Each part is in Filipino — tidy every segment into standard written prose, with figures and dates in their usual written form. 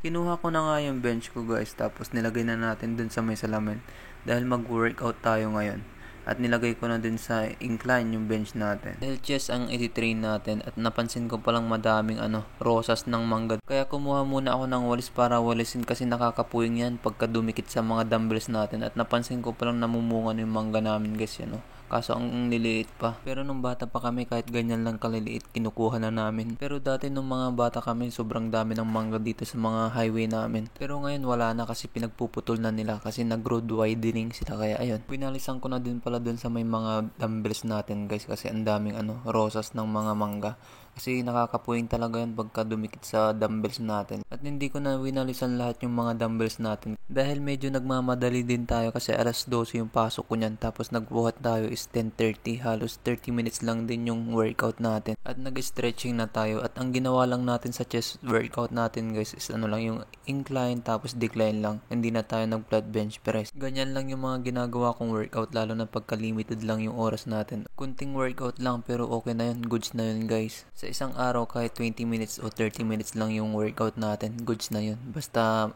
Kinuha ko na nga yung bench ko guys, tapos nilagay na natin dun sa may salamin dahil mag-workout tayo ngayon. At nilagay ko na din sa incline yung bench natin. Dahil chest ang iti-train natin at napansin ko palang madaming rosas ng mangga. Kaya kumuha muna ako ng walis para walisin kasi nakakapuwing yan pagka dumikit sa mga dumbbells natin. At napansin ko palang namumunga yung mangga namin guys yan. Kaso ang liliit pa. Pero nung bata pa kami kahit ganyan lang kaliliit kinukuha na namin. Pero dati nung mga bata kami sobrang dami ng mangga dito sa mga highway namin. Pero ngayon wala na kasi pinagpuputol na nila kasi nag-road widening sila kaya ayun. Pinalisan ko na din pala dun sa may mga dumbbells natin guys kasi ang daming rosas ng mga mangga. Kasi nakakapuwing talaga yan pagka dumikit sa dumbbells natin. At hindi ko na winalisan lahat yung mga dumbbells natin. Dahil medyo nagmamadali din tayo kasi alas 12 yung pasok ko niyan. Tapos nagbuhat tayo is 10:30. Halos 30 minutes lang din yung workout natin. At nag-stretching na tayo. At ang ginawa lang natin sa chest workout natin guys is lang yung incline tapos decline lang. Hindi na tayo nag-flat bench press. Ganyan lang yung mga ginagawa kong workout lalo na pagka limited lang yung oras natin. Kunting workout lang pero okay na yun. Goods na yun guys. Sa isang araw kahit 20 minutes o 30 minutes lang yung workout natin, goods na yun. Basta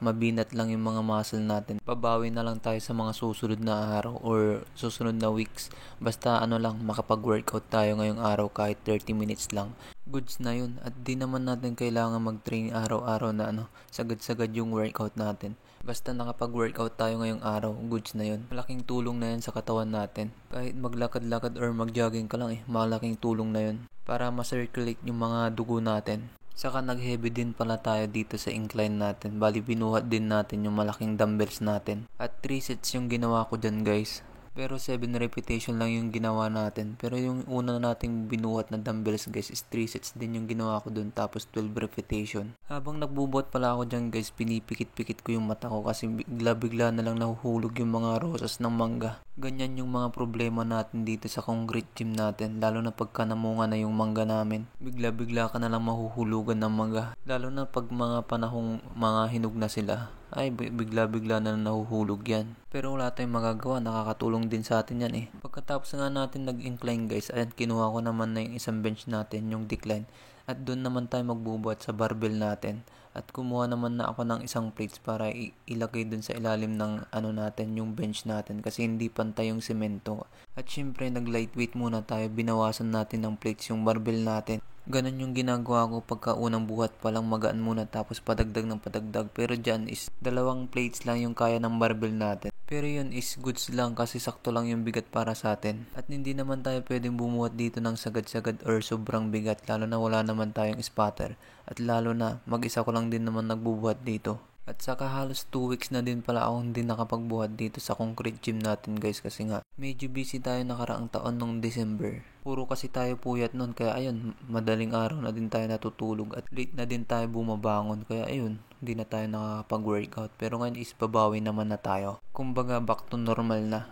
mabinat lang yung mga muscle natin. Pabawi na lang tayo sa mga susunod na araw or susunod na weeks. Basta lang makapag-workout tayo ngayong araw kahit 30 minutes lang. Goods na yun. At di naman natin kailangan mag-train araw-araw na sagad-sagad yung workout natin. Basta nakapag-workout tayo ngayong araw, goods na yun. Malaking tulong na yun sa katawan natin. Kahit maglakad-lakad or mag-jogging ka lang malaking tulong na yun para ma-circulate yung mga dugo natin. Saka nag-heavy din pala tayo dito sa incline natin. Bali binuhat din natin yung malaking dumbbells natin. At 3 sets yung ginawa ko dyan guys. Pero 7 repetition lang yung ginawa natin. Pero yung una nating binuhat na dumbbells guys is 3 sets din yung ginawa ko dun tapos 12 repetition. Habang nagbubuhat pala ako dyan guys, pinipikit-pikit ko yung mata ko kasi bigla-bigla na lang nahuhulog yung mga rosas ng mangga. Ganyan yung mga problema natin dito sa concrete gym natin. Lalo na pagka namunga na yung mangga namin. Bigla-bigla ka na lang mahuhulugan ng mangga. Lalo na pag mga panahong mga hinog na sila. Ay bigla-bigla na nahuhulog yan. Pero wala tayong magagawa, nakakatulong din sa atin yan Pagkatapos nga natin nag-incline guys, ayan kinuha ko naman na yung isang bench natin, yung decline. At doon naman tayo magbubuhat sa barbell natin. At kumuha naman na ako ng isang plates para ilagay dun sa ilalim ng natin, yung bench natin kasi hindi pantay yung semento. At syempre nag-lightweight muna tayo, binawasan natin ng plates yung barbell natin. Ganon yung ginagawa ko pagka unang buhat palang magaan muna tapos padagdag ng padagdag. Pero dyan is 2 plates lang yung kaya ng barbell natin. Pero yun is goods lang kasi sakto lang yung bigat para sa atin. At hindi naman tayo pwedeng bumuhat dito ng sagad-sagad or sobrang bigat lalo na wala naman tayong spotter. At lalo na mag-isa ko lang din naman nagbubuhat dito. At saka halos 2 weeks na din pala ako hindi nakapagbuhat dito sa concrete gym natin guys kasi nga medyo busy tayo nakaraang taon nung December. Puro kasi tayo puyat nun kaya ayun madaling araw na din tayo natutulog at late na din tayo bumabangon kaya ayun hindi na tayo nakakapag-workout pero ngayon is babawi naman na tayo. Kumbaga back to normal na.